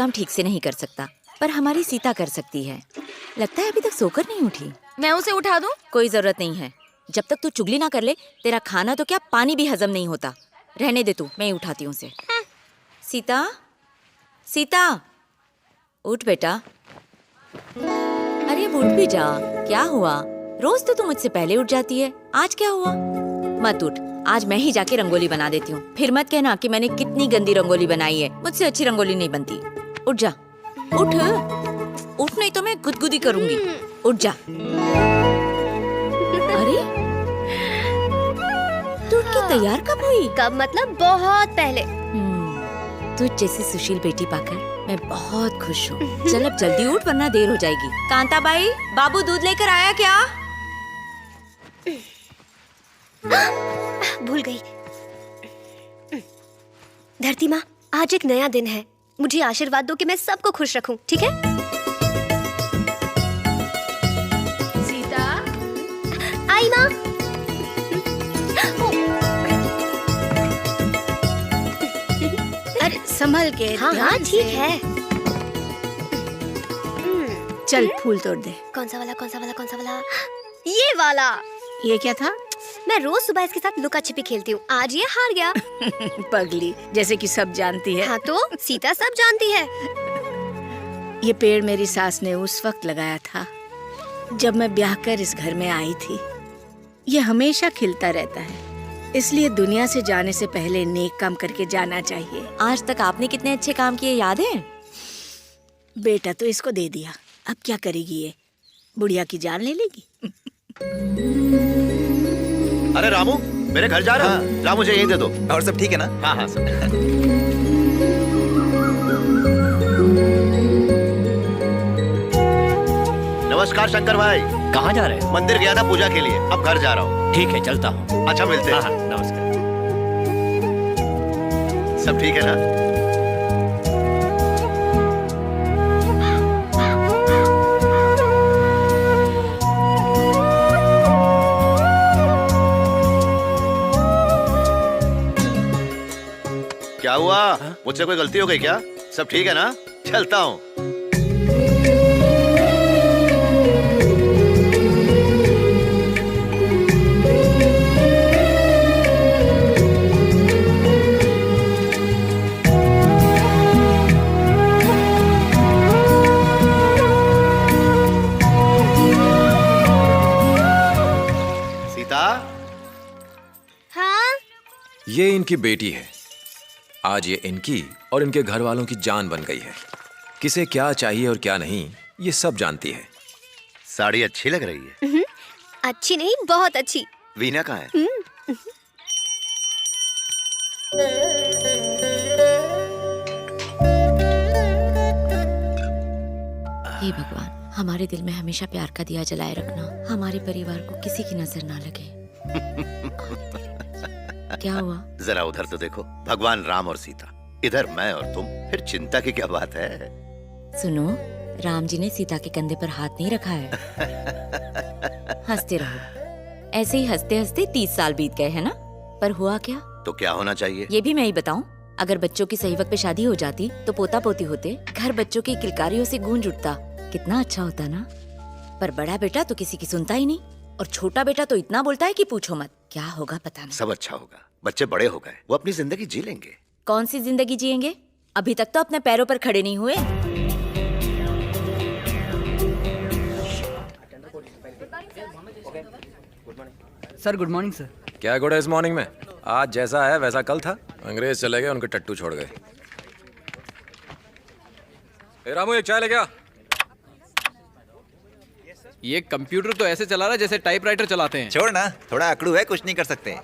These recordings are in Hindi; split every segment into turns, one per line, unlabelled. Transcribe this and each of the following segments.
काम ठीक से नहीं कर सकता, पर हमारी सीता कर सकती है। लगता है अभी तक सोकर नहीं उठी।
मैं उसे उठा दूं?
कोई जरूरत नहीं है। जब तक तू चुगली ना कर ले, तेरा खाना तो क्या पानी भी हजम नहीं होता। रहने दे तू, मैं ही उठाती हूँ उसे। सीता, सीता, उठ बेटा। अरे उठ भी जा। क्या हुआ? रोज तो तू मुझसे पहले उठ जाती है, आज क्या हुआ? मत उठ, आज मैं ही जाके रंगोली बना देती हूँ। फिर मत कहना कि मैंने कितनी गंदी रंगोली बनाई है। मुझसे अच्छी रंगोली नहीं बनती। उठ जा, उठ उठ, नहीं तो मैं गुदगुदी करूंगी। उठ जा। अरे तू उठ के तैयार कब हुई?
कब मतलब बहुत पहले।
तू जैसी सुशील बेटी पाकर मैं बहुत खुश हूँ। चल अब जल्दी उठ वरना देर हो जाएगी। कांताबाई, बाबू दूध लेकर आया क्या?
भूल गई। धरती माँ, आज एक नया दिन है। मुझे आशीर्वाद दो कि मैं सबको खुश रखूं, ठीक है?
सीता,
आई माँ।
अरे संभल के।
हाँ हाँ
ध्यान
ठीक
से।
है।
चल फूल तोड़ दे।
कौन सा वाला, कौन सा वाला, कौन सा वाला? ये वाला।
ये क्या था?
मैं रोज सुबह इसके साथ लुका छिपी खेलती हूँ, आज ये हार गया।
पगली, जैसे कि सब जानती है।
हाँ तो सीता सब जानती है।
ये पेड़ मेरी सास ने उस वक्त लगाया था जब मैं ब्याह कर इस घर में आई थी। ये हमेशा खिलता रहता है, इसलिए दुनिया से जाने से पहले नेक काम करके जाना चाहिए।
आज तक आपने कितने अच्छे काम किए याद है?
बेटा तो इसको दे दिया, अब क्या करेगी ये? बुढ़िया की जान ले लेगी।
अरे रामू, मेरे घर जा रहा है। ला मुझे यहीं दे दो।
और सब ठीक है ना?
हाँ हाँ सब। नमस्कार शंकर भाई।
कहाँ जा रहे हैं?
मंदिर गया था पूजा के लिए, अब घर जा रहा हूँ।
ठीक है, चलता हूँ।
अच्छा मिलते
हाँ
हैं।
हाँ, नमस्कार।
सब ठीक है ना? क्या हुआ? मुझसे कोई गलती हो गई क्या? सब ठीक है ना? चलता हूँ। सीता,
हाँ
ये इनकी बेटी है। आज ये इनकी और इनके घर वालों की जान बन गई है। किसे क्या चाहिए और क्या नहीं, ये सब जानती है।
साड़ी अच्छी लग रही है।
अच्छी नहीं, बहुत अच्छी।
वीना कहाँ है?
हे भगवान, हमारे दिल में हमेशा प्यार का दिया जलाए रखना। हमारे परिवार को किसी की नजर ना लगे। क्या हुआ?
जरा उधर तो देखो, भगवान राम और सीता, इधर मैं और तुम, फिर चिंता की क्या बात है?
सुनो, राम जी ने सीता के कंधे पर हाथ नहीं रखा है। हंसते रहो। ऐसे ही हंसते हंसते 30 साल बीत गए हैं ना? पर हुआ क्या?
तो क्या होना चाहिए?
ये भी मैं ही बताऊं? अगर बच्चों की सही वक्त पे शादी हो जाती तो पोता पोती होते, घर बच्चों की किलकारियों से गूंज उठता। कितना अच्छा होता ना? पर बड़ा बेटा तो किसी की सुनता ही नहीं, और छोटा बेटा तो इतना बोलता है कि पूछो मत। क्या होगा पता नहीं।
सब अच्छा होगा, बच्चे बड़े हो गए, वो अपनी जिंदगी जी लेंगे।
कौन सी जिंदगी जिएंगे? अभी तक तो अपने पैरों पर खड़े नहीं हुए।
Sir good morning sir.
क्या गुड है इस मॉर्निंग में? आज जैसा है वैसा कल था। अंग्रेज चले गए, उनके टट्टू छोड़ गए। ए रामू, एक चाय ले गया।
ये कंप्यूटर तो ऐसे चला रहा है जैसे टाइपराइटर चलाते हैं।
छोड़ ना, थोड़ा अकड़ू है, कुछ नहीं कर सकते।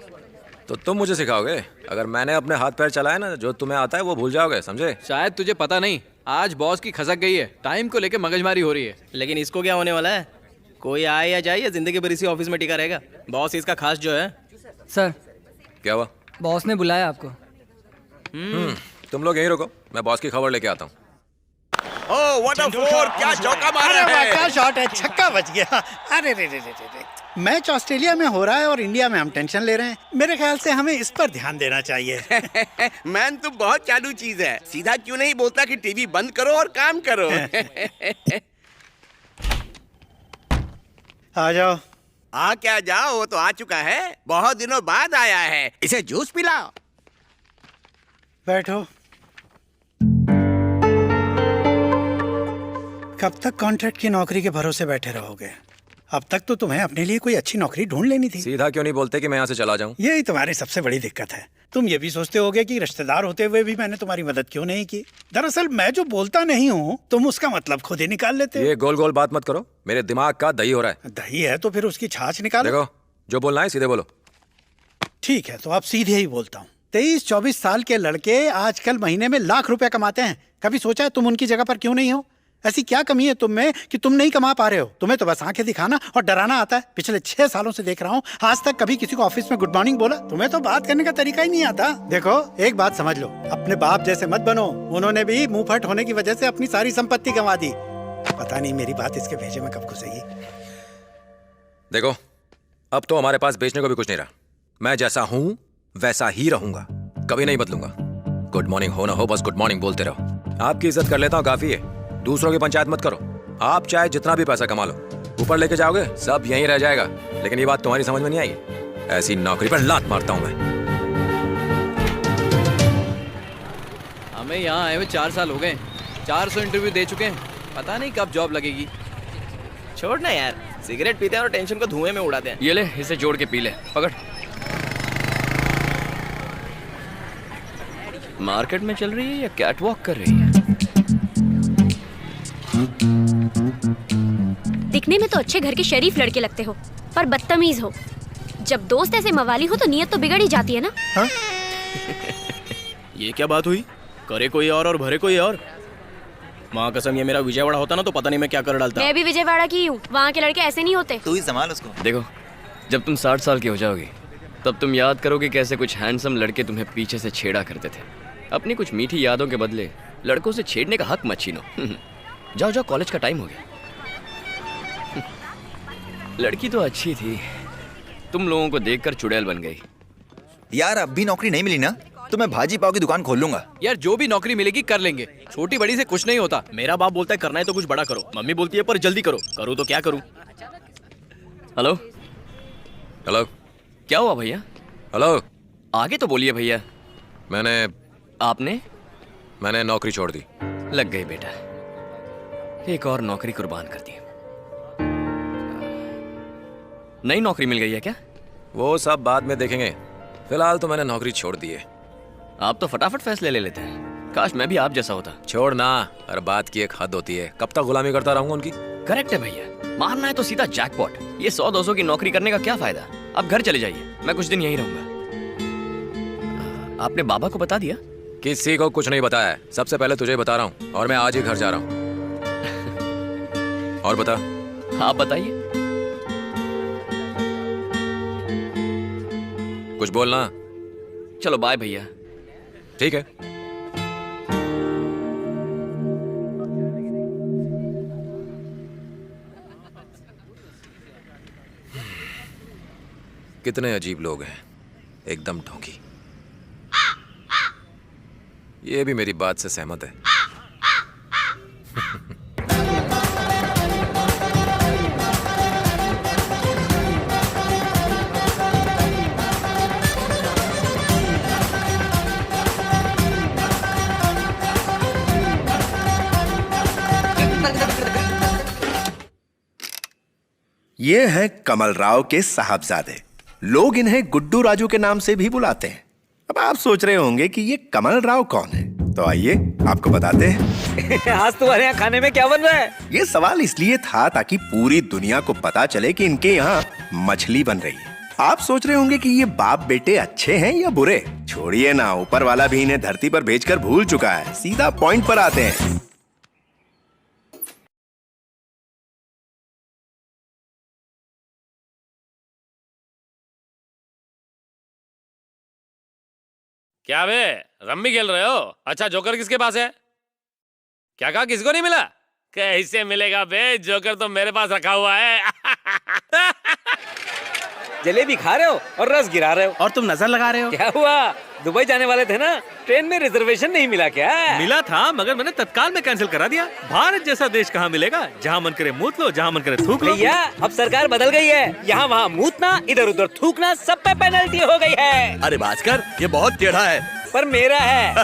तो तुम मुझे सिखाओगे? अगर मैंने अपने हाथ पैर चलाए ना, जो तुम्हें आता है वो भूल जाओगे, समझे?
शायद तुझे पता नहीं, आज बॉस की खसक गई है, टाइम को लेके मगजमारी हो रही है।
लेकिन इसको क्या होने वाला है? कोई आए या जाए, या जिंदगी भर इसी ऑफिस में टिका रहेगा। बॉस इसका खास जो है।
सर
क्या हुआ?
बॉस ने बुलाया आपको।
तुम लोग यहीं रुको, मैं बॉस की खबर लेके आता हूँ।
Oh what a four! क्या चौका मारा है!
क्या शॉट है, छक्का
बच गया। अरे रे रे रे रे रे, मैच ऑस्ट्रेलिया में हो रहा है और इंडिया में हम टेंशन ले रहे हैं। मेरे ख्याल से हमें इस पर ध्यान देना चाहिए।
मैन तो बहुत चालू चीज है, सीधा क्यों नहीं बोलता कि टीवी बंद करो और काम करो।
आ जाओ।
आ क्या जाओ, वो तो आ चुका है, बहुत दिनों बाद आया है। इसे जूस पिलाओ।
बैठो। कब तक कॉन्ट्रैक्ट की नौकरी के भरोसे बैठे रहोगे? अब तक तो तुम्हें अपने लिए कोई अच्छी नौकरी ढूंढ लेनी थी।
सीधा क्यों नहीं बोलते कि मैं यहाँ से चला जाऊँ?
यही तुम्हारी सबसे बड़ी दिक्कत है। तुम ये भी सोचते होगे कि रिश्तेदार होते हुए भी मैंने तुम्हारी मदद क्यों नहीं की। दरअसल मैं जो बोलता नहीं हूँ तुम उसका मतलब खुद ही निकाल लेते हो।
ये गोल गोल बात मत करो, मेरे दिमाग का दही हो रहा है।
दही है तो फिर उसकी छाछ निकालो।
देखो, जो बोलना है सीधे बोलो।
ठीक है, तो अब सीधे ही बोलता हूँ। 23-24 साल के लड़के आजकल महीने में लाख रुपए कमाते हैं। कभी सोचा है तुम उनकी जगह पर क्यों नहीं हो? ऐसी क्या कमी है तुम में कि तुम नहीं कमा पा रहे हो? तुम्हें तो बस आंखें दिखाना और डराना आता है। पिछले 6 सालों से देख रहा हूँ, आज तक कभी किसी को ऑफिस में गुड मॉर्निंग बोला? तुम्हें तो बात करने का तरीका ही नहीं आता। देखो, एक बात समझ लो, अपने बाप जैसे मत बनो। उन्होंने भी मुंह फट होने की वजह से अपनी सारी संपत्ति गंवा दी। पता नहीं मेरी बात इसके भेजे में कब घुसेगी।
देखो, अब तो हमारे पास बेचने को भी कुछ नहीं रहा। मैं जैसा हूँ वैसा ही रहूंगा, कभी नहीं बदलूंगा। गुड मॉर्निंग हो ना हो, बस गुड मॉर्निंग बोलते रहो। आपकी इज्जत कर लेता हूँ, काफी है। दूसरों की पंचायत मत करो। आप चाहे जितना भी पैसा कमा लो, ऊपर लेके जाओगे सब यहीं रह जाएगा। लेकिन ये बात तुम्हारी समझ में नहीं आई। ऐसी नौकरी पर लात मारता हूं मैं।
हमें यहाँ आए हुए 4 साल हो गए, 400 इंटरव्यू दे चुके हैं। पता नहीं कब जॉब लगेगी।
छोड़ ना यार, सिगरेट पीते हैं और टेंशन को धुएं में उड़ाते हैं।
ये ले, इसे जोड़ के पी ले। पकड़। मार्केट में चल रही है या कैट वॉक कर रही है?
दिखने में तो अच्छे घर के शरीफ लड़के लगते हो, पर बदतमीज हो। जब दोस्त ऐसे मवाली हो तो नियत तो बिगड़ ही जाती है ना।
हाँ? ये क्या बात हुई? करे कोई और भरे कोई और। माँ कसम, ये मेरा विजयवाड़ा होता ना तो पता नहीं मैं क्या कर डालता।
मैं भी विजयवाड़ा की हूँ, वहाँ के लड़के ऐसे नहीं होते।
तू ही संभाल उसको।
देखो, जब तुम 60 साल की हो जाओगी तब तुम याद करोगे कैसे कुछ हैंडसम लड़के तुम्हें पीछे से छेड़ा करते थे। अपनी कुछ मीठी यादों के बदले लड़कों से छेड़ने का हक मत छीनो। जाओ जाओ, कॉलेज का टाइम हो गया। लड़की तो अच्छी थी, तुम लोगों को देखकर चुड़ैल बन गई।
यार अब भी नौकरी नहीं मिली ना तो मैं भाजी पाव की दुकान खोल लूंगा।
यार जो भी नौकरी मिलेगी कर लेंगे, छोटी बड़ी से कुछ नहीं होता।
मेरा बाप बोलता है करना है तो कुछ बड़ा करो, मम्मी बोलती है पर जल्दी करो। करूँ तो क्या करूँ?
हेलो
हेलो,
क्या हुआ भैया?
हेलो,
आगे तो बोलिए भैया।
मैंने नौकरी छोड़ दी।
लग गई बेटा, एक और नौकरी कुर्बान कर दी। नई नौकरी मिल गई है क्या?
वो सब बाद में देखेंगे, फिलहाल तो मैंने नौकरी छोड़ दी है।
आप तो फटाफट फैसले ले लेते हैं, काश मैं भी आप जैसा होता।
छोड़ ना, हर बात की एक हद होती है। कब तक गुलामी करता रहूंगा उनकी?
करेक्ट है भैया, मारना है तो सीधा जैकपॉट। ये 100-200 की नौकरी करने का क्या फायदा? आप घर चले जाइए, मैं कुछ दिन यहीं रहूंगा। आपने बाबा को बता दिया?
किसी को कुछ नहीं बताया है, सबसे पहले तुझे बता रहा हूँ। और मैं आज ही घर जा रहा हूँ। और बता।
आप बताइए।
कुछ बोलना?
चलो बाय भैया।
ठीक है। कितने अजीब लोग हैं, एकदम ढोंगी। ये भी मेरी बात से सहमत है।
ये हैं कमल राव के साहबजादे। लोग इन्हें गुड्डू राजू के नाम से भी बुलाते हैं। अब आप सोच रहे होंगे कि ये कमल राव कौन है, तो आइए आपको बताते हैं।
आज तुम्हारे यहाँ खाने में क्या बन रहा है?
ये सवाल इसलिए था ताकि पूरी दुनिया को पता चले कि इनके यहाँ मछली बन रही है। आप सोच रहे होंगे कि ये बाप बेटे अच्छे हैं या बुरे। छोड़िए ना, ऊपर वाला भी इन्हें धरती पर भेजकर भूल चुका है। सीधा पॉइंट पर आते हैं।
क्या बे, रम्मी खेल रहे हो? अच्छा, जोकर किसके पास है? क्या कहा, किसको नहीं मिला? कैसे मिलेगा बे? जोकर तो मेरे पास रखा हुआ है।
जलेबी खा रहे हो और रस गिरा रहे हो और तुम नजर लगा रहे हो। क्या हुआ? दुबई जाने वाले थे ना, ट्रेन में रिजर्वेशन नहीं मिला क्या?
मिला था मगर मैंने तत्काल में कैंसिल करा दिया। भारत जैसा देश कहाँ मिलेगा जहाँ मन करे मूत लो, जहाँ मन करे थूक लो।
भैया अब सरकार बदल गई है, यहाँ वहाँ मूतना, इधर उधर थूकना, सब पे पेनल्टी हो गई है।
अरे भास्कर, ये बहुत टेढ़ा है।
पर मेरा है।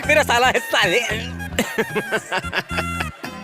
मेरा साला है साले।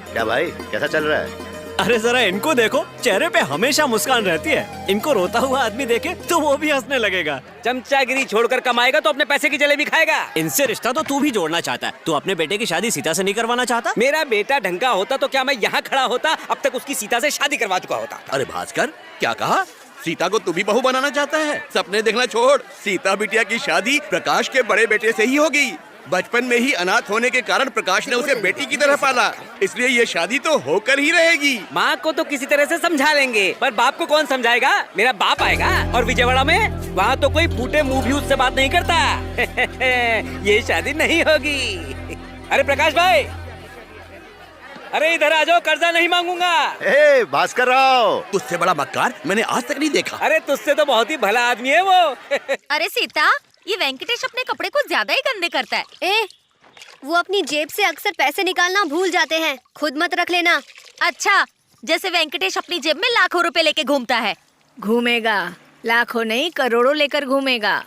क्या भाई, कैसा चल रहा है?
अरे जरा इनको देखो, चेहरे पे हमेशा मुस्कान रहती है। इनको रोता हुआ आदमी देखे तो वो भी हंसने लगेगा। चमचागिरी छोड़कर कमाएगा तो अपने पैसे की जलेबी खाएगा। इनसे रिश्ता तो तू भी जोड़ना चाहता है। तू अपने बेटे की शादी सीता से नहीं करवाना चाहता? मेरा बेटा ढंग का होता तो क्या मैं यहाँ खड़ा होता? अब तक उसकी सीता से शादी करवा चुका होता।
अरे भास्कर, क्या कहा? सीता को तू भी बहू बनाना चाहता है? सपने देखना छोड़। सीता बिटिया की शादी प्रकाश के बड़े बेटे से ही होगी। बचपन में ही अनाथ होने के कारण प्रकाश ने उसे बेटी की तरह पाला, इसलिए ये शादी तो होकर ही रहेगी।
माँ को तो किसी तरह से समझा लेंगे, पर बाप को कौन समझाएगा? मेरा बाप आएगा और विजयवाड़ा में वहाँ तो कोई फूटे मुंह भी उससे बात नहीं करता। ये शादी नहीं होगी। अरे प्रकाश भाई, अरे इधर आ जाओ, कर्जा नहीं मांगूंगा।
ए भास्कर राव,
तुझसे बड़ा मक्कार मैंने आज तक नहीं देखा।
अरे तुझसे तो बहुत ही भला आदमी है वो।
अरे सीता, ये वेंकटेश अपने कपड़े कुछ ज्यादा ही गंदे करता है।
वो अपनी जेब से अक्सर पैसे निकालना भूल जाते हैं, खुद मत रख लेना।
अच्छा, जैसे वेंकटेश अपनी जेब में लाखों रुपए लेके घूमता है।
घूमेगा, लाखों नहीं करोड़ों लेकर घूमेगा।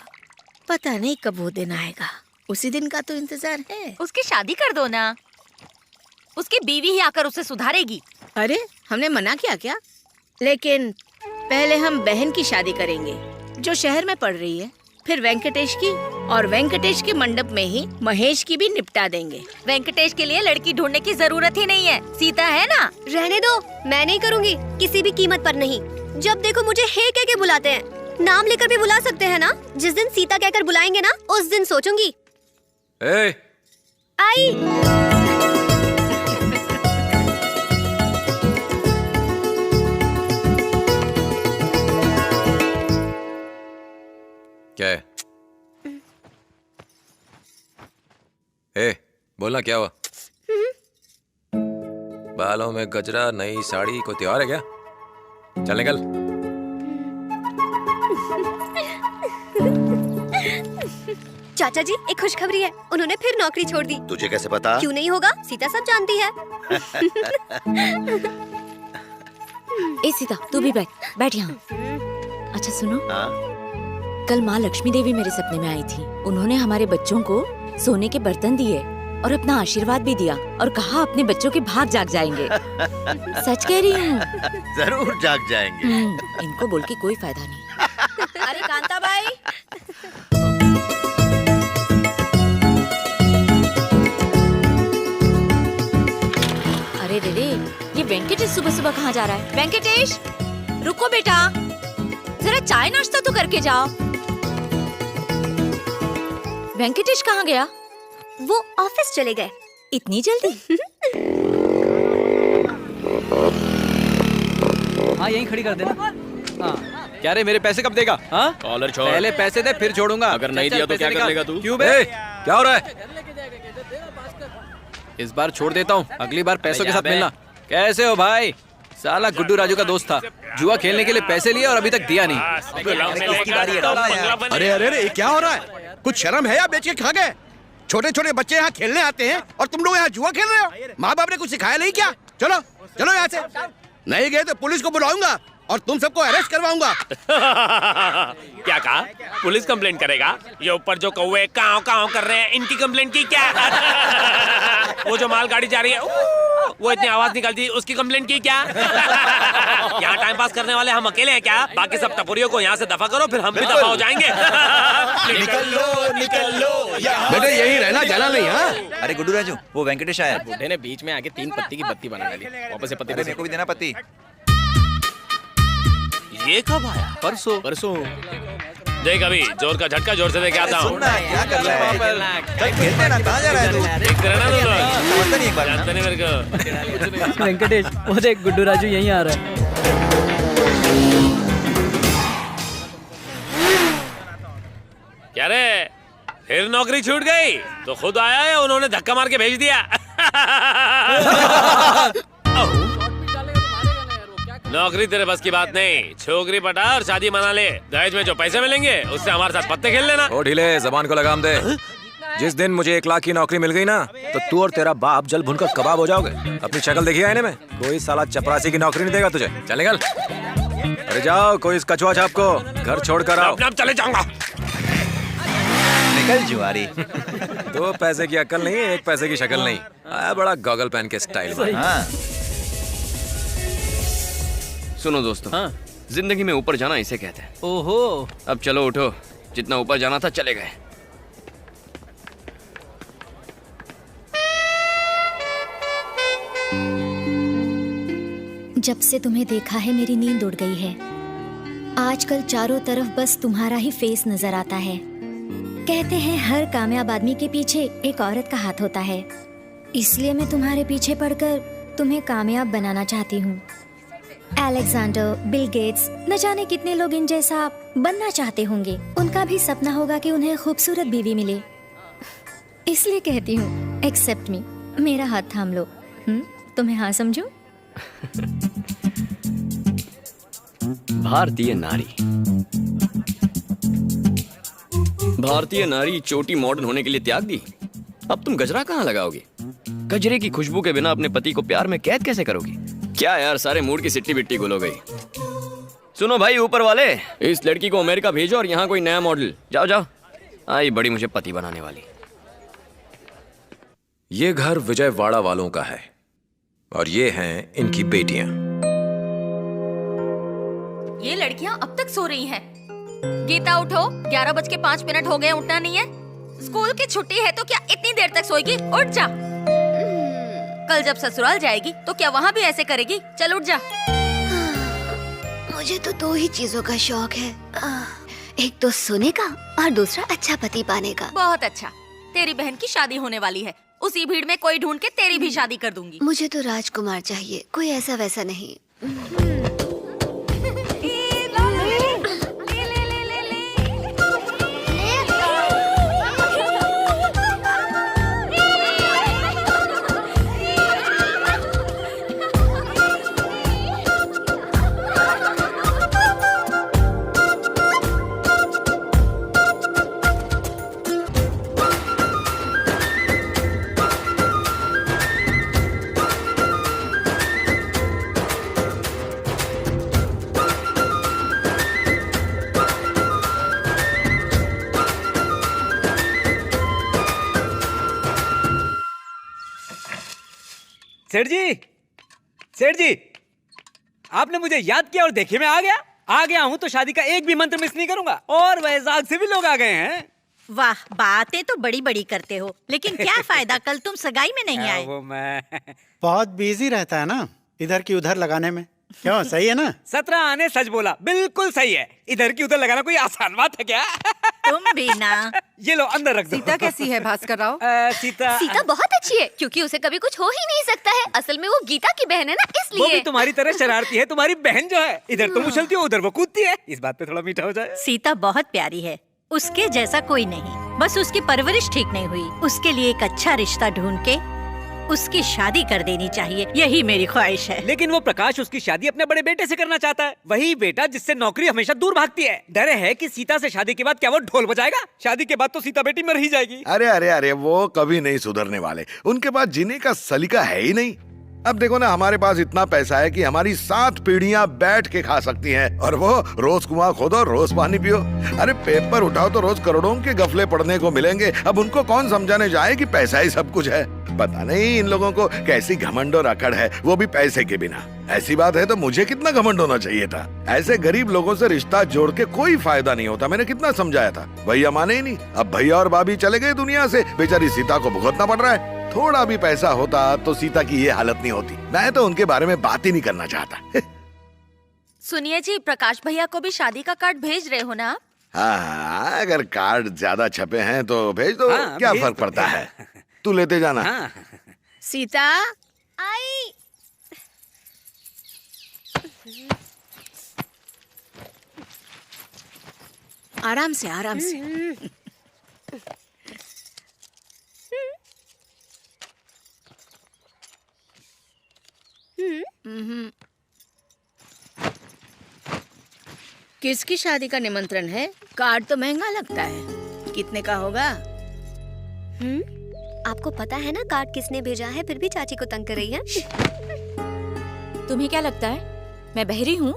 पता नहीं कब वो दिन आएगा, उसी दिन का तो इंतजार है।
उसकी शादी कर दो ना, उसकी बीवी ही आकर उसे सुधारेगी।
अरे हमने मना किया क्या? लेकिन पहले हम बहन की शादी करेंगे जो शहर में पढ़ रही है, फिर वेंकटेश की, और वेंकटेश के मंडप में ही महेश की भी निपटा देंगे।
वेंकटेश के लिए लड़की ढूंढने की जरूरत ही नहीं है, सीता है ना।
रहने दो, मैं नहीं करूँगी, किसी भी कीमत पर नहीं। जब देखो मुझे हे कह के बुलाते हैं। नाम लेकर भी बुला सकते हैं ना। जिस दिन सीता कहकर बुलाएंगे ना, उस दिन सोचूंगी। आई।
क्या है? बोलना क्या हुआ? बालों में गजरा, नई साड़ी, कोई त्योहार है क्या? चल निकल।
चाचा जी, एक खुशखबरी है, उन्होंने फिर नौकरी छोड़ दी।
तुझे कैसे पता?
क्यों नहीं होगा, सीता सब जानती है।
ए सीता, तू भी बैठ यहाँ। अच्छा सुनो, कल माँ लक्ष्मी देवी मेरे सपने में आई थी। उन्होंने हमारे बच्चों को सोने के बर्तन दिए और अपना आशीर्वाद भी दिया और कहा अपने बच्चों के भाग जाग जाएंगे। सच कह रही हूँ।
जरूर जाग जाएंगे।
इनको बोल के कोई फायदा नहीं। अरे कांता भाई, अरे रे, ये वेंकटेश सुबह सुबह कहाँ जा रहा है? वेंकटेश, रुको बेटा, जरा चाय नाश्ता तो करके जाओ। वेंकटेश कहाँ गया?
वो ऑफिस चले गए।
इतनी जल्दी?
हाँ यहीं खड़ी कर देना। हाँ।
क्या रे, मेरे पैसे कब देगा? हाँ?
कॉलर छोड़।
पहले पैसे दे फिर छोड़ूंगा।
अगर नहीं
चल,
दिया तो
पैसे
क्या कर
निकाल।
लेगा तू?
क्यों बे?
क्या हो रहा है?
इस बार छोड़ देता हूँ, अगली बार पैसों के साथ मिलना। कैसे हो भाई? साला गुड्डू राजू का दोस्त था, जुआ खेलने के लिए पैसे लिए और अभी तक दिया नहीं।
अरे अरे अरे, क्या हो रहा है? कुछ शर्म है या बेच के खा गए? छोटे छोटे बच्चे यहाँ खेलने आते हैं और तुम लोग यहाँ जुआ खेल रहे हो? माँ बाप ने कुछ सिखाया नहीं क्या? चलो चलो यहाँ से। नहीं गए तो पुलिस को बुलाऊंगा और तुम सबको अरेस्ट करवाऊंगा।
क्या कहा? पुलिस कंप्लेंट करेगा? ये ऊपर जो कौवे काव काव कर रहे हैं, इनकी कंप्लेंट की क्या? वो जो मालगाड़ी जा रही है, वो इतनी आवाज निकलती है, उसकी कंप्लेंट की क्या? यहाँ टाइम पास करने वाले हम अकेले हैं क्या? बाकी सब टपोरियों को यहाँ से दफा करो, फिर हम भी दफा हो जाएंगे।
निकल लो बेटे, यही रहना, जाना नहीं। हाँ,
अरे गुड्डू राजू, वो वेंकटेश आया। बुढ़े ने बीच में आके 3 पत्ती की बत्ती बना डाली। वापस से पत्ती मेरे को भी देना पत्ती।
ये कब आया?
परसों।
देख अभी जोर का झटका जोर से दे के आता हूँ।
क्या कर रहा है? खेलते ना, कहाँ जा रहा है तू?
जानते नहीं मेरे को।
वेंकटेश, वो देख गुड्डू राजू यहीं आ रहा है।
क्या रे, फिर नौकरी छूट गई? तो खुद आया है, उन्होंने धक्का मार के भेज दिया। नौकरी तेरे बस की बात नहीं, छोकरी पटा और शादी मना ले। दहेज में जो पैसे मिलेंगे उससे हमारे साथ पत्ते खेल लेना।
ओ ढीले, जबान को लगाम दे। जिस दिन मुझे 1 लाख की नौकरी मिल गई ना, तो तू और तेरा बाप जल भुनकर कबाब हो जाओगे। अपनी शक्ल देखी आईने में? कोई साला चपरासी की नौकरी नहीं देगा तुझे। चल निकल। अरे जाओ, कोई इस कछुआ छाप को घर छोड़ कर आओ।
अब चले जाऊंगा।
निकल जुआरी।
2 पैसे की अकल नहीं, 1 पैसे की शक्ल नहीं। आया बड़ा गॉगल पहन के स्टाइल में।
हाँ।
सुनो दोस्तों, जिंदगी में ऊपर जाना इसे कहते हैं।
ओहो,
अब चलो उठो, जितना ऊपर जाना था चले गए।
जब से तुम्हें देखा है मेरी नींद उड़ गई है। आजकल चारों तरफ बस तुम्हारा ही फेस नजर आता है। कहते हैं हर कामयाब आदमी के पीछे एक औरत का हाथ होता है, इसलिए मैं तुम्हारे पीछे पड़कर तुम्हें कामयाब बनाना चाहती हूँ। अलेक्जेंडर, बिल गेट्स, न जाने कितने लोग इन जैसा बनना चाहते होंगे। उनका भी सपना होगा कि उन्हें खूबसूरत बीवी मिले। इसलिए कहती हूँ, एक्सेप्ट मी, मेरा हाथ थाम लो। तुम्हें हाँ समझूं?
भारतीय नारी, भारतीय नारी चोटी मॉडर्न होने के लिए त्याग दी। अब तुम गजरा कहाँ लगाओगी? गजरे की खुशबू के बिना अपने पति को प्यार में कैद कैसे करोगी? क्या यार, सारे मूड की सिट्टी बिट्टी गुल हो गई। सुनो भाई ऊपर वाले, इस लड़की को अमेरिका भेजो और यहाँ कोई नया मॉडल। जाओ जाओ, आई बड़ी मुझे पति बनाने वाली।
ये घर विजयवाड़ा वालों का है और ये हैं इनकी बेटियां।
ये लड़कियां अब तक सो रही हैं। गीता उठो, 11:05 हो गए, उठना नहीं है? स्कूल की छुट्टी है तो क्या इतनी देर तक सोएगी? उठ जा। कल जब ससुराल जाएगी तो क्या वहाँ भी ऐसे करेगी? चल उठ जा।
मुझे तो 2 ही चीजों का शौक है, एक तो सोने का और दूसरा अच्छा पति पाने का।
बहुत अच्छा, तेरी बहन की शादी होने वाली है। उसी भीड़ में कोई ढूंढ के तेरी भी शादी कर दूंगी।
मुझे तो राजकुमार चाहिए, कोई ऐसा वैसा नहीं।
सेठ जी, सेठ जी, आपने मुझे याद किया और देखिए मैं आ गया हूँ तो शादी का एक भी मंत्र मिस नहीं करूंगा। और वैजाग से भी लोग आ गए हैं।
वाह, बातें तो बड़ी बड़ी करते हो, लेकिन क्या फायदा, कल तुम सगाई में नहीं आए।
वो मैं
बहुत बिजी रहता है ना, इधर की उधर लगाने में। क्यों, सही है ना?
17 आने सच बोला, बिल्कुल सही है। इधर की उधर लगाना कोई आसान बात है क्या?
तुम भी ना।
ये लो अंदर रख दो।
सीता कैसी है भास्कर राव?
सीता बहुत अच्छी है, क्योंकि उसे कभी कुछ हो ही नहीं सकता है। असल में वो गीता की बहन है ना, इसलिए।
वो भी तुम्हारी तरह शरारती है। तुम्हारी बहन जो है, इधर तुम उछलती हो, उधर वो कूदती है। इस बात पे थोड़ा मीठा हो जाए।
सीता बहुत प्यारी है, उसके जैसा कोई नहीं। बस उसकी परवरिश ठीक नहीं हुई। उसके लिए एक अच्छा रिश्ता ढूंढ के उसकी शादी कर देनी चाहिए, यही मेरी ख्वाहिश है।
लेकिन वो प्रकाश उसकी शादी अपने बड़े बेटे से करना चाहता है, वही बेटा जिससे नौकरी हमेशा दूर भागती है। डर है कि सीता से शादी के बाद क्या वो ढोल बजाएगा? शादी के बाद तो सीता बेटी मर ही जाएगी।
अरे अरे अरे, वो कभी नहीं सुधरने वाले। उनके पास जीने का सलीका है ही नहीं। अब देखो ना, हमारे पास इतना पैसा है कि हमारी 7 पीढ़ियां बैठ के खा सकती हैं, और वो रोज कुआं खोदो, रोज पानी पियो। अरे पेपर उठाओ तो रोज करोड़ों के गफले पढ़ने को मिलेंगे। अब उनको कौन समझाने जाए कि पैसा ही सब कुछ है? पता नहीं इन लोगों को कैसी घमंड और अकड़ है, वो भी पैसे के बिना। ऐसी बात है तो मुझे कितना घमंड होना चाहिए था। ऐसे गरीब लोगों से रिश्ता जोड़ के कोई फायदा नहीं होता। मैंने कितना समझाया था, भैया माने ही नहीं। अब भैया और भाभी चले गए दुनिया से, बेचारी सीता को भुगतना पड़ रहा है। थोड़ा भी पैसा होता तो सीता की ये हालत नहीं होती। मैं तो उनके बारे में बात ही नहीं करना चाहता।
सुनिए जी, प्रकाश भैया को भी शादी का कार्ड भेज रहे हो ना आप?
हाँ, अगर कार्ड ज्यादा छपे हैं तो भेज दो।
हाँ,
क्या
भेज
फर्क
दो।
पड़ता है, तू लेते जाना।
हाँ।
सीता
आई।
आराम से, आराम से। किसकी शादी का निमंत्रण है? कार्ड तो महंगा लगता है। कितने का होगा?
आपको पता है ना कार्ड किसने भेजा है, फिर भी चाची को तंग कर रही है।
तुम्हें क्या लगता है मैं बहरी हूँ?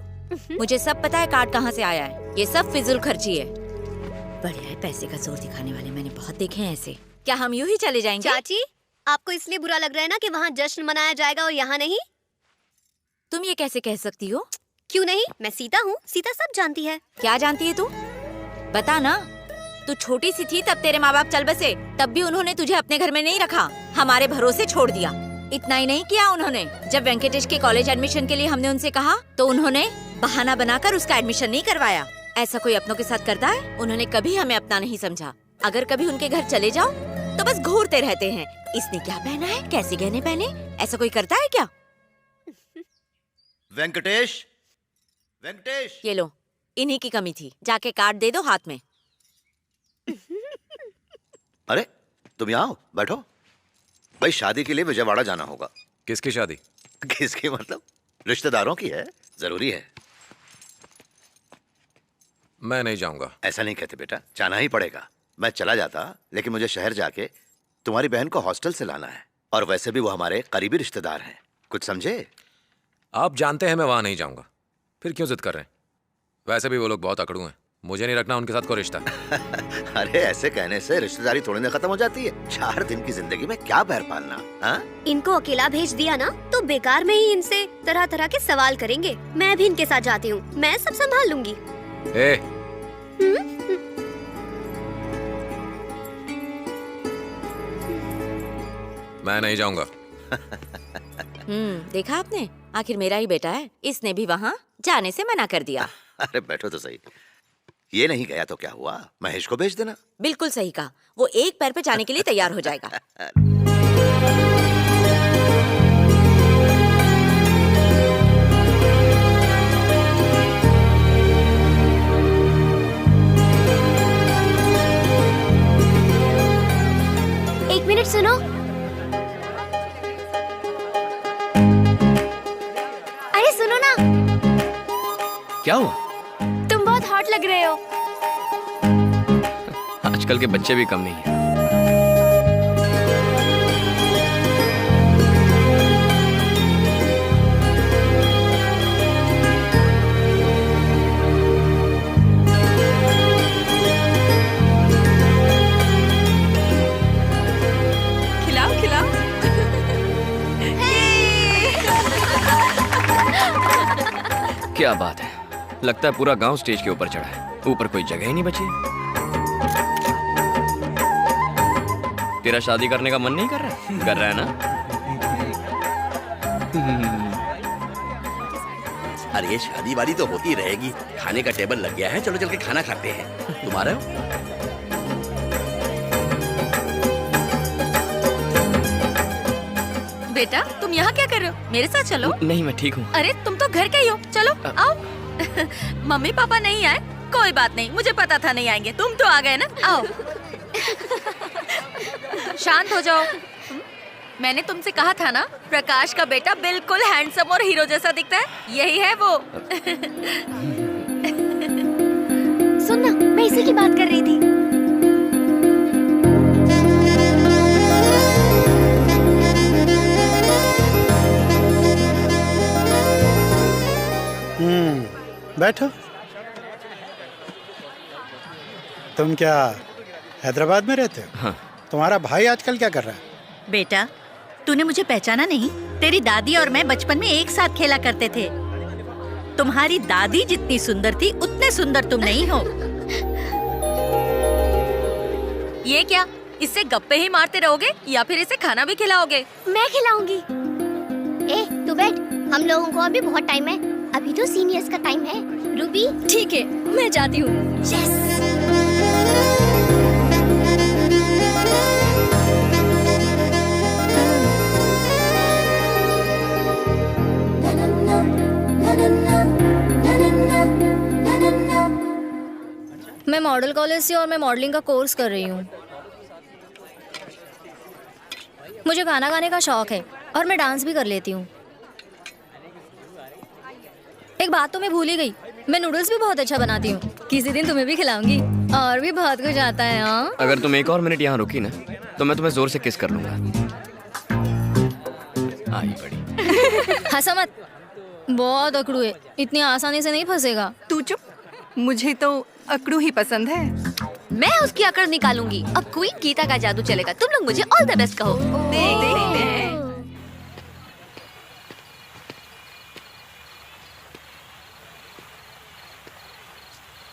मुझे सब पता है कार्ड कहाँ से आया है। ये सब फिजूल खर्ची है। बढ़िया है, पैसे का जोर दिखाने वाले मैंने बहुत देखे हैं ऐसे। क्या हम यूं ही चले जाएंगे?
चाची, आपको इसलिए बुरा लग रहा है ना कि वहाँ जश्न मनाया जाएगा और यहाँ नहीं?
तुम ये कैसे कह सकती हो?
क्यों नहीं, मैं सीता हूँ, सीता सब जानती है।
क्या जानती है तू? बता ना। तू छोटी सी थी तब तेरे माँ बाप चल बसे, तब भी उन्होंने तुझे अपने घर में नहीं रखा, हमारे भरोसे छोड़ दिया। इतना ही नहीं किया उन्होंने, जब वेंकटेश के कॉलेज एडमिशन के लिए हमने उनसे कहा तो उन्होंने बहाना बनाकर उसका एडमिशन नहीं करवाया। ऐसा कोई अपनों के साथ करता है? उन्होंने कभी हमें अपना नहीं समझा। अगर कभी उनके घर चले जाओ तो बस घूरते रहते हैं, इसने क्या पहना है, कैसे गहने पहने, ऐसा कोई करता है क्या?
वेंकटेश, वेंकटेश,
ये लो, इन्हीं की कमी थी, जाके कार्ड दे दो हाथ में।
अरे तुम यहाँ आओ, बैठो। भाई शादी के लिए विजयवाड़ा जाना होगा।
किसकी शादी?
किसकी मतलब? रिश्तेदारों की है, जरूरी है।
मैं नहीं जाऊंगा।
ऐसा नहीं कहते बेटा, जाना ही पड़ेगा। मैं चला जाता, लेकिन मुझे शहर जाके तुम्हारी बहन को हॉस्टल से लाना है, और वैसे भी वो हमारे करीबी रिश्तेदार हैं, कुछ समझे?
आप जानते हैं मैं वहां नहीं जाऊंगा, फिर क्यों जिद कर रहे हैं? वैसे भी वो लोग बहुत अकड़ू हैं, मुझे नहीं रखना उनके साथ कोई रिश्ता।
अरे ऐसे कहने से रिश्तेदारी थोड़ी ना खत्म हो जाती है। 4 दिन की जिंदगी में क्या पैर पालना, हाँ?
इनको अकेला भेज दिया ना तो बेकार में ही इनसे तरह तरह के सवाल करेंगे। मैं भी इनके साथ जाती हूँ, मैं सब संभाल लूंगी।
मैं नहीं जाऊंगा।
देखा आपने, आखिर मेरा ही बेटा है, इसने भी वहाँ जाने से मना कर दिया।
अरे बैठो तो सही। ये नहीं गया तो क्या हुआ, महेश को भेज देना।
बिल्कुल सही कहा, वो एक पैर पे जाने के लिए तैयार हो जाएगा।
एक मिनट सुनो। अरे सुनो ना।
क्या हुआ?
तुम बहुत हॉट लग रहे हो।
आजकल के बच्चे भी कम नहीं है।
खिलाओ खिलाओ।
क्या बात है, लगता है पूरा गांव स्टेज के ऊपर चढ़ा है, ऊपर कोई जगह ही नहीं बची है। तेरा शादी करने का मन नहीं कर रहा? कर रहा है ना?
अरे ये शादी वादी तो होती रहेगी, खाने का टेबल लग गया है, चलो चल के खाना खाते हैं। तुम आ रहे हो?
बेटा तुम यहाँ क्या कर रहे हो? मेरे साथ चलो।
नहीं मैं ठीक हूँ।
अरे तुम तो घर के ही हो, चलो आओ। मम्मी पापा नहीं आए, कोई बात नहीं, मुझे पता था नहीं आएंगे, तुम तो आ गए ना, आओ। शांत हो जाओ। मैंने तुमसे कहा था ना, प्रकाश का बेटा बिल्कुल हैंडसम और हीरो जैसा दिखता है, यही है वो।
सुन ना, मैं इसी की बात कर रही थी।
बैठो। तुम क्या हैदराबाद में रहते हो?
हाँ।
तुम्हारा भाई आजकल क्या कर रहा है?
बेटा, तूने मुझे पहचाना नहीं? तेरी दादी और मैं बचपन में एक साथ खेला करते थे। तुम्हारी दादी जितनी सुंदर थी, उतने सुंदर तुम नहीं हो।
ये क्या, इससे गप्पे ही मारते रहोगे या फिर इसे खाना भी खिलाओगे?
मैं खिलाऊंगी। ए, तू बैठ, हम लोगों को अभी बहुत टाइम है, अभी तो सीनियर्स का टाइम है। रूबी,
ठीक है, मैं जाती हूँ।
मैं मॉडल कॉलेज से और मैं मॉडलिंग का कोर्स कर रही हूँ। मुझे गाना गाने का शौक है और मैं डांस भी कर लेती हूँ। एक बात तो मैं भूल ही गई, मैं नूडल्स भी बहुत अच्छा बनाती हूँ, किसी दिन तुम्हें भी खिलाऊंगी। और भी बहुत कुछ आता है। हाँ,
अगर तुम एक और मिनट यहाँ रुकी ना तो मैं तुम्हें जोर से किस कर लूंगा। आई बड़ी।
हंसा मत, बहुत अकड़ू है, इतनी आसानी से नहीं फंसेगा।
तू चुप, मुझे तो अकड़ू ही पसंद है।
मैं उसकी अकड़ निकालूंगी। अब क्वीन गीता का जादू चलेगा। तुम लोग मुझे ऑल द बेस्ट कहो। देखते हैं।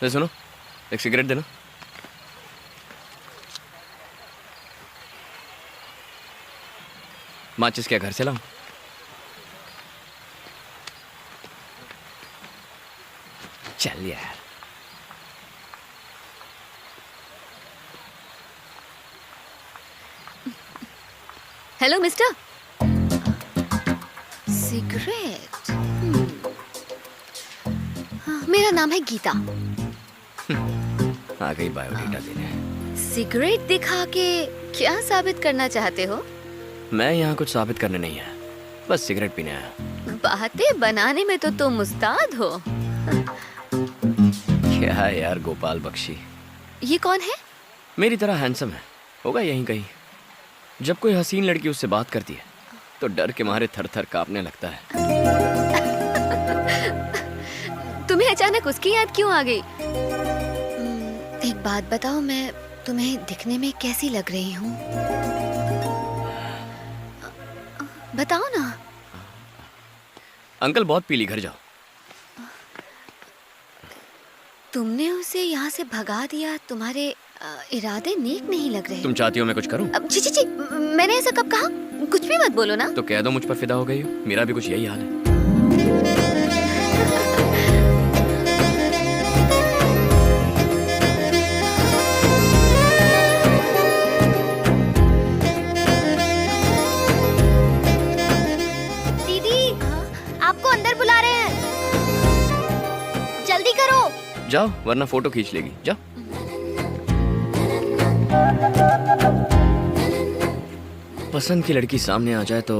सुनो, एक सिगरेट देना। माचिस क्या घर से लाऊं? चल यार।
Hello mister. सिगरेट। मेरा नाम है गीता।
आ गई बायोडेटा देने।
सिगरेट दिखा के क्या साबित करना चाहते हो?
मैं यहाँ कुछ साबित करने नहीं आया, बस सिगरेट पीने आया।
बातें बनाने में तो तुम उस्ताद हो।
क्या है यार गोपाल बख्शी।
ये कौन है?
मेरी तरह हैंडसम है, होगा यहीं कहीं। जब कोई हसीन लड़की उससे बात करती है तो डर के मारे थर थर कांपने लगता है।
तुम्हें अचानक उसकी याद क्यों आ गई? एक बात बताओ, मैं तुम्हें दिखने में कैसी लग रही हूँ? बताओ ना।
अंकल बहुत पीली, घर जाओ।
तुमने उसे यहाँ से भगा दिया, तुम्हारे इरादे नेक नहीं लग रहे।
तुम चाहती हो मैं कुछ करूं?
जी जी जी, मैंने ऐसा कब कहा? कुछ भी मत बोलो ना।
तो कह दो मुझ पर फिदा हो गई हो। मेरा भी कुछ यही हाल है।
आपको अंदर बुला रहे हैं, जल्दी करो।
जाओ वरना फोटो खींच लेगी। जाओ। पसंद की लड़की सामने आ जाए तो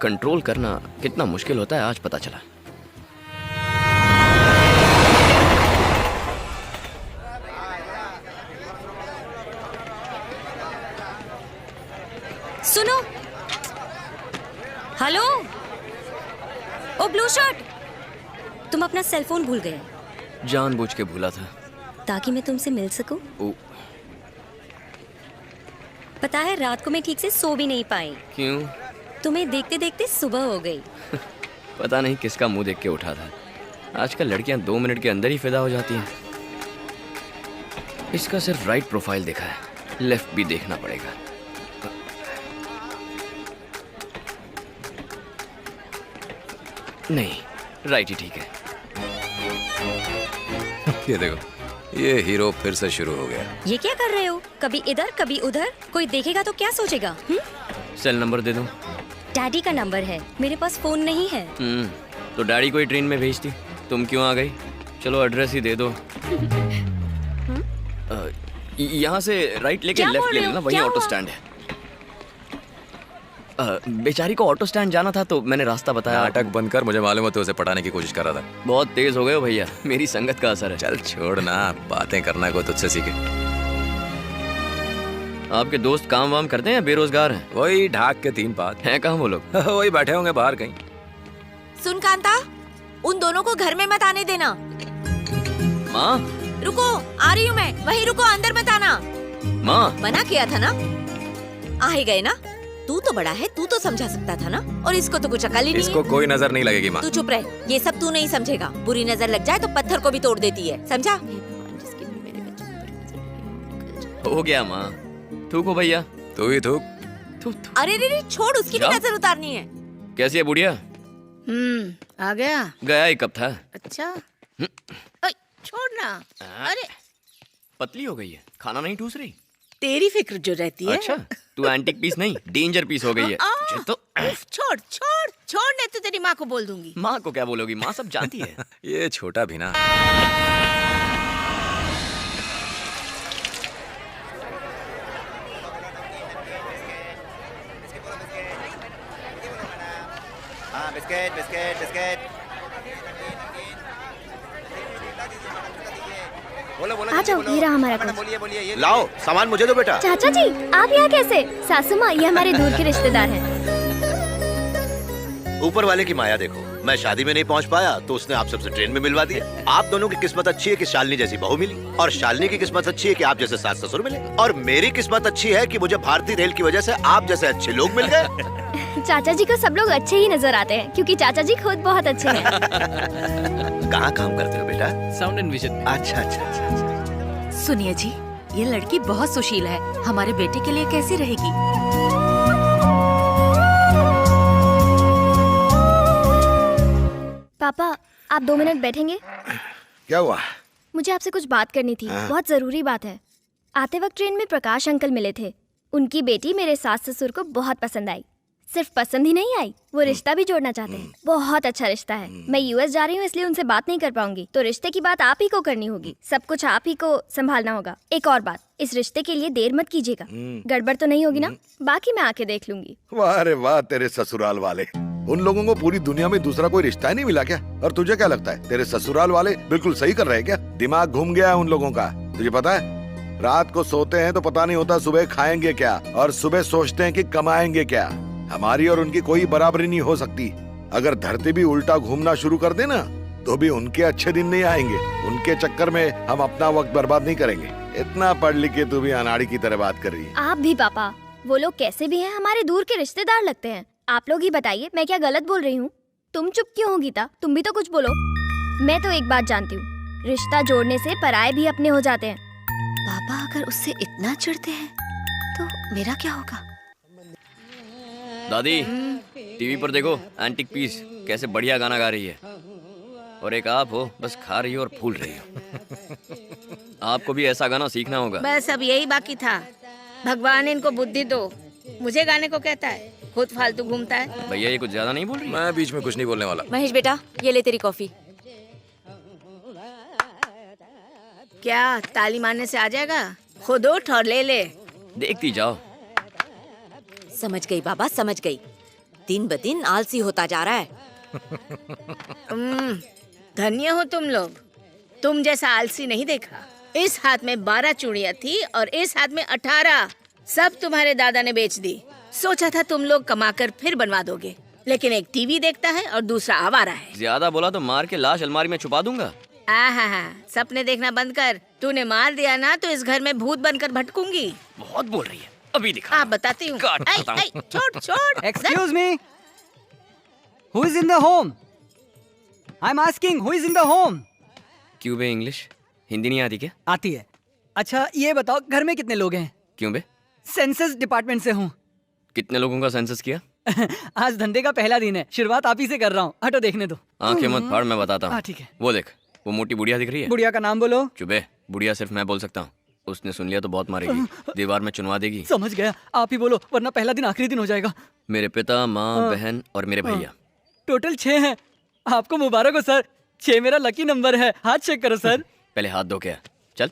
कंट्रोल करना कितना मुश्किल होता है आज पता चला।
सुनो, हेलो, ओ ब्लू शर्ट, तुम अपना सेल फोन भूल गए।
जानबूझ के भूला था
ताकि मैं तुमसे मिल सकूं। पता है रात को मैं ठीक से सो भी नहीं पाई।
क्यों?
तुम्हें देखते देखते सुबह हो गई।
पता नहीं किसका मुंह देख के उठा था। आजकल लड़कियां 2 मिनट के अंदर ही फिदा हो जाती हैं। इसका सिर्फ राइट प्रोफाइल देखा है, लेफ्ट भी देखना पड़ेगा। नहीं, राइट ही ठीक है।
ये देखो, ये हीरो फिर से शुरू हो गया।
ये क्या कर रहे हो? कभी इधर कभी उधर, कोई देखेगा तो क्या सोचेगा?
सेल नंबर दे दो।
डैडी का नंबर है, मेरे पास फोन नहीं है।
तो डैडी को ही ट्रेन में भेजती, तुम क्यों आ गई? चलो एड्रेस ही दे दो। यहाँ से राइट लेके लेफ्ट ले लेना, वही ऑटो स्टैंड है। बेचारी को ऑटो स्टैंड जाना था तो मैंने रास्ता बताया।
नाटक बंद कर, मुझे मालूम है तो उसे पटाने की कोशिश कर रहा था।
बहुत तेज हो गए हो भैया, मेरी संगत का असर है।
चल छोड़ ना, बातें करना को तुझसे सीखे।
आपके दोस्त काम वाम करते हैं, बेरोजगार हैं?
वही ढाक के 3 पात
हैं। कहाँ वो लोग?
वही बैठे होंगे बाहर कहीं।
सुन कांता, उन दोनों को घर में मत आने देना।
माँ
रुको, आ रही हूँ मैं। वहीं रुको, अंदर मत आना।
माँ
मना किया था ना, आ ही गए ना। तू तो बड़ा है, तू तो समझा सकता था ना। और इसको तो कुछ अकल ही नहीं।
इसको कोई नजर नहीं लगेगी माँ।
तू चुप रह, ये सब तू नहीं समझेगा। बुरी नजर लग जाए तो पत्थर को भी तोड़ देती है, समझा?
हो गया माँ, थूको भैया।
तू ही थूक।
अरे रे, छोड़, उसकी भी नजर उतारनी है।
कैसी है बुढ़िया?
आ गया।
गया ही कब था?
अच्छा, छोड़ना। अरे
पतली हो गई है, खाना नहीं ठूस रही।
तेरी फिक्र जो रहती है।
अच्छा, तू एंटिक पीस नहीं, डेंजर पीस हो गई है। तो
छोड़ छोड़ छोड़, नहीं तो तेरी माँ को बोल दूंगी।
माँ को क्या बोलोगी? माँ सब जानती है।
ये छोटा भी ना।
हाँ, बिस्किट बिस्किट बिस्किट।
आ जाओ, ये रहा हमारा कोच।
लाओ सामान मुझे दो बेटा।
चाचा जी, आप यहाँ कैसे? सासू माँ, ये हमारे दूर के रिश्तेदार हैं।
ऊपर वाले की माया देखो, मैं शादी में नहीं पहुंच पाया तो उसने आप सबसे ट्रेन में मिलवा दिया। आप दोनों की किस्मत अच्छी है कि शालिनी जैसी बहू मिली, और शालिनी की किस्मत अच्छी है कि आप जैसे सास ससुर मिले, और मेरी किस्मत अच्छी है कि मुझे भारतीय रेल की वजह से आप जैसे अच्छे लोग मिल गए।
चाचा जी को सब लोग अच्छे ही नजर आते हैं क्योंकि चाचा जी खुद बहुत अच्छे हैं।
कहाँ काम करते हो बेटा?
Sound and vision.
अच्छा अच्छा अच्छा।
सुनिए जी, ये लड़की बहुत सुशील है, हमारे बेटे के लिए कैसी रहेगी?
पापा, आप 2 मिनट बैठेंगे?
क्या हुआ?
मुझे आपसे कुछ बात करनी थी, बहुत जरूरी बात है। आते वक्त ट्रेन में प्रकाश अंकल मिले थे। उनकी बेटी मेरे सास ससुर को बहुत पसंद आई। सिर्फ पसंद ही नहीं आई, वो रिश्ता भी जोड़ना चाहते हैं। बहुत अच्छा रिश्ता है। मैं यूएस जा रही हूँ इसलिए उनसे बात नहीं कर पाऊंगी, तो रिश्ते की बात आप ही को करनी होगी। सब कुछ आप ही को संभालना होगा। एक और बात, इस रिश्ते के लिए देर मत कीजिएगा। गड़बड़ तो नहीं होगी ना? बाकी मैं आके देख लूंगी।
वाह रे वाह, तेरे ससुराल वाले। उन लोगों को पूरी दुनिया में दूसरा कोई रिश्ता ही नहीं मिला क्या? और तुझे क्या लगता है तेरे ससुराल वाले बिल्कुल सही कर रहे हैं क्या? दिमाग घूम गया है उन लोगों का। तुझे पता है, रात को सोते हैं तो पता नहीं होता सुबह खाएंगे क्या, और सुबह सोचते हैं कि कमाएंगे क्या। हमारी और उनकी कोई बराबरी नहीं हो सकती। अगर धरती भी उल्टा घूमना शुरू कर दे ना, तो भी उनके अच्छे दिन नहीं आएंगे। उनके चक्कर में हम अपना वक्त बर्बाद नहीं करेंगे। इतना पढ़ लिख के तू भी अनाड़ी की तरह बात कर रही है।
आप भी पापा, वो लोग कैसे भी हैं, हमारे दूर के रिश्तेदार लगते हैं। आप लोग ही बताइए, मैं क्या गलत बोल रही हूँ? तुम चुप क्यों हो गीता? तुम भी तो कुछ बोलो। मैं तो एक बात जानती हूँ, रिश्ता जोड़ने से पराये भी अपने हो जाते हैं।
पापा अगर उससे इतना चिढ़ते हैं तो मेरा क्या होगा?
दादी, टीवी पर देखो एंटिक पीस कैसे बढ़िया गाना गा रही है, और एक आप हो बस खा रही हो और फूल रही हो। आपको भी ऐसा गाना सीखना होगा।
बस अब यही बाकी था। भगवान इनको बुद्धि दो। मुझे गाने को कहता है, खुद फालतू घूमता है।
भैया ये कुछ ज्यादा नहीं बोल रही?
मैं बीच में कुछ नहीं बोलने वाला।
महेश बेटा, ये ले तेरी कॉफी।
क्या ताली मारने से आ जाएगा? खुद उठ और ले ले।
देखती जाओ।
समझ गई बाबा, समझ गई। दिन ब दिन आलसी होता जा रहा है।
धन्य हो तुम लोग। तुम जैसा आलसी नहीं देखा। इस हाथ में 12 चूड़ियाँ थी और इस हाथ में 18। सब तुम्हारे दादा ने बेच दी। सोचा था तुम लोग कमाकर फिर बनवा दोगे, लेकिन एक टीवी देखता है और दूसरा आवारा है।
ज्यादा बोला तो मार के लाश अलमारी में छुपा दूंगा।
आहा, सपने देखना बंद कर। तूने मार दिया ना तो इस घर में भूत बनकर भटकूंगी।
बहुत बोल रही है, अभी दिखा।
आप बताती हूँ। छोड़।
Excuse me. Who is in the home? I'm asking who is in the home?
क्यों बे, इंग्लिश हिंदी नहीं आती क्या?
आती है। अच्छा ये बताओ, घर में कितने लोग हैं?
क्यों बे?
सेंसस डिपार्टमेंट से हूँ।
कितने लोगों का सेंसस किया?
आज धंधे का पहला दिन है, शुरुआत आप ही से कर रहा हूँ। हटो देखने दो।
आंखें मत फाड़, मैं बताता हूँ।
ठीक है।
वो देख, वो मोटी बुढ़िया दिख रही है।
बुढ़िया का नाम बोलो।
चुबे, बुढ़िया सिर्फ मैं बोल सकता हूँ। उसने सुन लिया तो बहुत मारेगी, दीवार में चुनवा देगी।
समझ गया, आप ही बोलो वरना पहला दिन आखिरी दिन हो जाएगा।
मेरे पिता, माँ, बहन और मेरे भैया।
टोटल 6 हैं। आपको मुबारक हो सर, 6 मेरा लकी नंबर है। हाथ चेक करो सर।
पहले हाथ धो के आ। चल।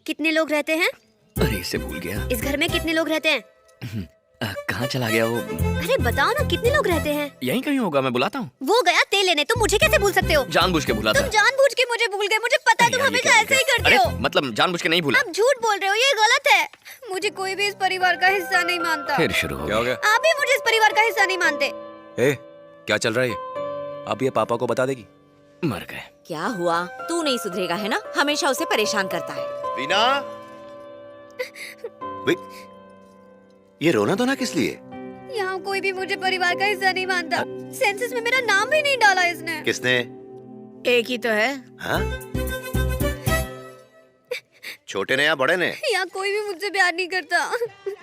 कितने लोग रहते हैं?
अरे इसे भूल गया।
इस घर में कितने लोग रहते हैं?
कहाँ चला गया वो?
अरे बताओ ना, कितने लोग रहते हैं?
यहीं कहीं होगा, मैं बुलाता हूँ।
वो गया तेल लेने, तुम मुझे कैसे भूल सकते हो?
जानबूझ के भूला था।
तुम जानबूझ के मुझे भूल गए। मुझे पता है तुम हमेशा ऐसे ही करते हो।
मतलब जानबूझ के नहीं भूला।
आप झूठ बोल रहे हो, ये गलत है। मुझे कोई भी इस परिवार का हिस्सा नहीं मानता।
फिर शुरू हो गया।
आप भी मुझे इस परिवार का हिस्सा नहीं मानते।
ए, क्या चल रहा है ये? अब ये पापा को बता देगी?
मर गए।
क्या हुआ? तू नहीं सुधरेगा है ना? हमेशा उसे परेशान करता है।
वीना, ये रोना धोना किस लिए?
यहाँ कोई भी मुझे परिवार का हिस्सा नहीं मानता। सेंसस में मेरा नाम भी नहीं डाला इसने।
किसने?
एक ही तो है।
हाँ? छोटे ने या बड़े ने?
यहाँ कोई भी मुझसे प्यार नहीं करता।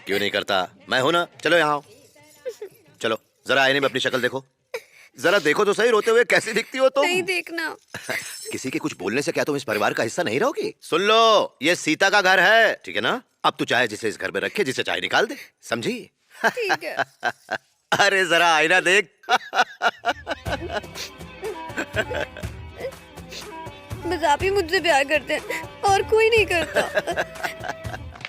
क्यों नहीं करता? मैं हूं ना। चलो यहाँ आओ। चलो जरा आईने में अपनी शक्ल देखो। जरा देखो तो सही, रोते हुए कैसी दिखती हो तुम?
नहीं देखना।
किसी के कुछ बोलने से क्या तुम इस परिवार का हिस्सा नहीं रहोगी? सुन लो, ये सीता का घर है, ठीक है ना? अब तू चाहे जिसे इस घर में रखे, जिसे चाहे निकाल दे, समझी?
ठीक है।
अरे जरा आईना देख।
बस आप ही मुझसे प्यार करते हैं और कोई नहीं करता।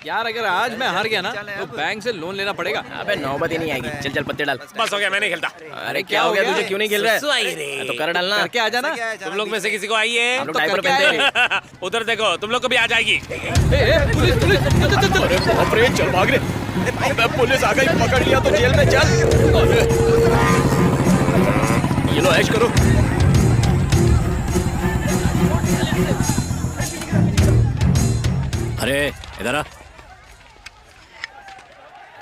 यार अगर आज मैं हार गया ना तो बैंक से लोन लेना पड़ेगा।
अबे नौबत ही नहीं आएगी। चल चल पत्ते डाल।
बस हो गया, मैं नहीं खेलता।
अरे क्या हो गया तुझे, क्यों नहीं खेल रहा
सुसु आई
है?
रे।
तो कर डालना।
करके आ जाना।
तुम लोग में से किसी को आई है?
हम लोग डायपर पहनते हैं।
उधर देखो, तुम लोग को भी आ जाएगी।
अरे बाप रे, चल भाग रे। अबे पुलिस आ गई, पकड़ लिया तो जेल में चल। ये लो ऐश करो।
अरे इधर आ।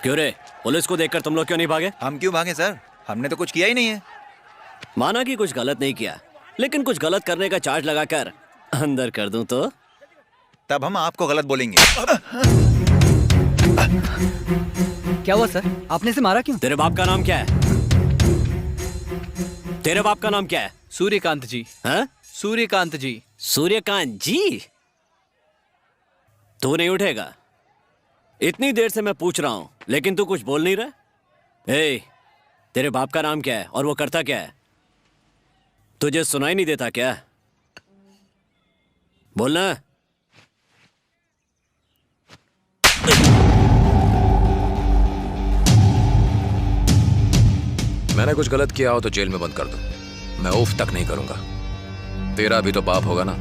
क्यों रे, पुलिस को देखकर तुम लोग क्यों नहीं भागे?
हम क्यों भागे सर, हमने तो कुछ किया ही नहीं है।
माना कि कुछ गलत नहीं किया, लेकिन कुछ गलत करने का चार्ज लगाकर अंदर कर दूं तो
तब हम आपको गलत बोलेंगे।
क्या हुआ सर, आपने से मारा क्यों?
तेरे बाप का नाम क्या है? तेरे बाप का नाम क्या है?
सूर्यकांत जी।
हाँ?
सूर्यकांत जी।
सूर्यकांत जी? तू नहीं उठेगा। इतनी देर से मैं पूछ रहा हूं, लेकिन तू कुछ बोल नहीं रहा। ए, तेरे बाप का नाम क्या है और वो करता क्या है? तुझे सुनाई नहीं देता क्या? बोलना।
मैंने कुछ गलत किया हो तो जेल में बंद कर दो, मैं उफ तक नहीं करूंगा। तेरा भी तो बाप होगा ना,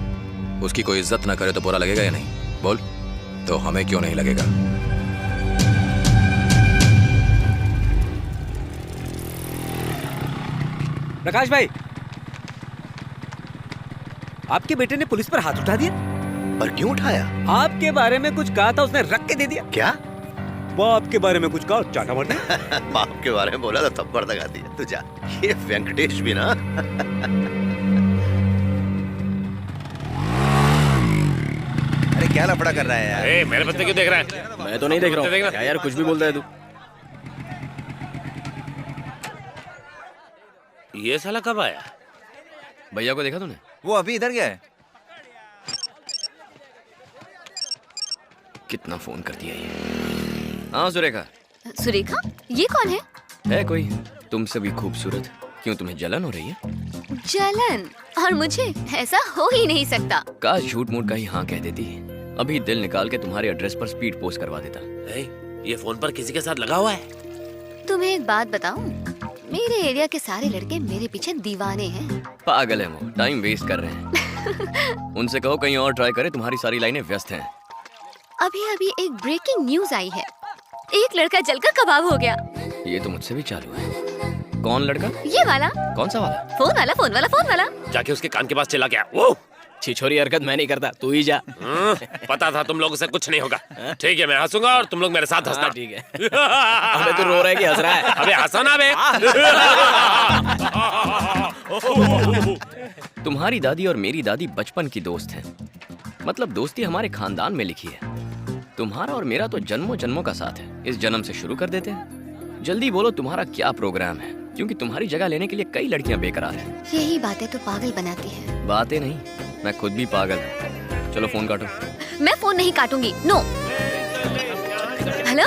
उसकी कोई इज्जत ना करे तो बुरा लगेगा या नहीं? बोल, तो हमें क्यों नहीं लगेगा?
प्रकाश भाई, आपके बेटे ने पुलिस पर हाथ उठा दिया।
पर क्यों उठाया?
आपके बारे में कुछ कहा था, उसने रख के दे दिया।
क्या?
बाप के बारे में कुछ कहा, चाटा मारने।
बाप के बारे में बोला तो थप्पड़ लगा दिया। तू जा। ये वेंकटेश भी ना।
अरे क्या लफड़ा कर रहा है यार?
ए, मेरे बच्चे क्यों देख रहा है?
मैं तो नहीं देख रहा हूँ। क्या यार, कुछ भी बोलता है तू।
ये साला कब आया?
भैया को देखा तूने?
वो अभी इधर गया है।
कितना फोन कर दिया ये। हाँ सुरेखा।
सुरेखा, ये कौन है?
है कोई तुमसे भी खूबसूरत? क्यों, तुम्हें जलन हो रही है?
जलन? और मुझे? ऐसा हो ही नहीं सकता।
काश झूठ मूठ का ही हाँ कह देती। अभी दिल निकाल के तुम्हारे एड्रेस पर स्पीड पोस्ट करवा देता।
ये फोन पर किसी के साथ लगा हुआ है?
तुम्हें एक बात बताऊं, मेरे एरिया के सारे लड़के मेरे पीछे दीवाने हैं।
पागल है वो, टाइम वेस्ट कर रहे हैं। उनसे कहो कहीं और ट्राई करे, तुम्हारी सारी लाइनें व्यस्त हैं।
अभी अभी एक ब्रेकिंग न्यूज आई है, एक लड़का जलकर कबाब हो गया।
ये तो मुझसे भी चालू है। कौन लड़का?
ये वाला।
कौन सा वाला?
फोन वाला, फोन वाला, फोन वाला।
जाके उसके कान के पास चला गया। वो
छिछोरी हरकत मैं नहीं करता, तू ही जा।
पता था तुम लोगों से कुछ नहीं होगा। ठीक है, मैं हंसूंगा और तुम लोग मेरे साथ हंसना।
ठीक है। अबे तू रो रहा है कि हंस रहा है?
अबे हंसो ना बे।
तुम्हारी दादी और मेरी दादी बचपन की दोस्त हैं। मतलब दोस्ती हमारे खानदान में लिखी है। तुम्हारा और मेरा तो जन्मों जन्मों का साथ है। इस जन्म से शुरू कर देते हैं। जल्दी बोलो तुम्हारा क्या प्रोग्राम है, क्योंकि तुम्हारी जगह लेने के लिए कई लड़कियां बेकरार हैं।
यही बातें तो पागल बनाती है।
बातें नहीं, मैं खुद भी पागल हूँ। चलो फोन काटो।
मैं फोन नहीं काटूंगी। नो। हेलो।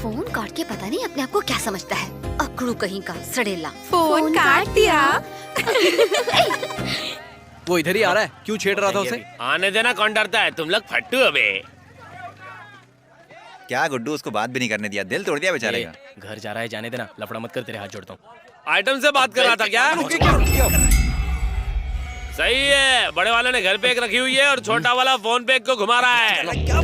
फोन काट के पता नहीं अपने आप को क्या समझता है, अकड़ू कहीं का सड़ेला।
फोन काट दिया।
वो इधर ही आ रहा है, क्यों छेड़ रहा था उसे?
आने देना, कौन डरता है? तुम लोग फट्टू अबे।
क्या गुड्डू, उसको बात भी नहीं करने दिया, दिल तोड़ दिया बेचारे का।
घर जा रहा है, जाने देना, लफड़ा मत कर, तेरे हाथ जोड़ता हूँ।
आइटम से बात कर रहा था क्या? सही है, बड़े वाले ने घर पे एक रखी हुई है और छोटा वाला फोन पे एक को घुमा रहा है।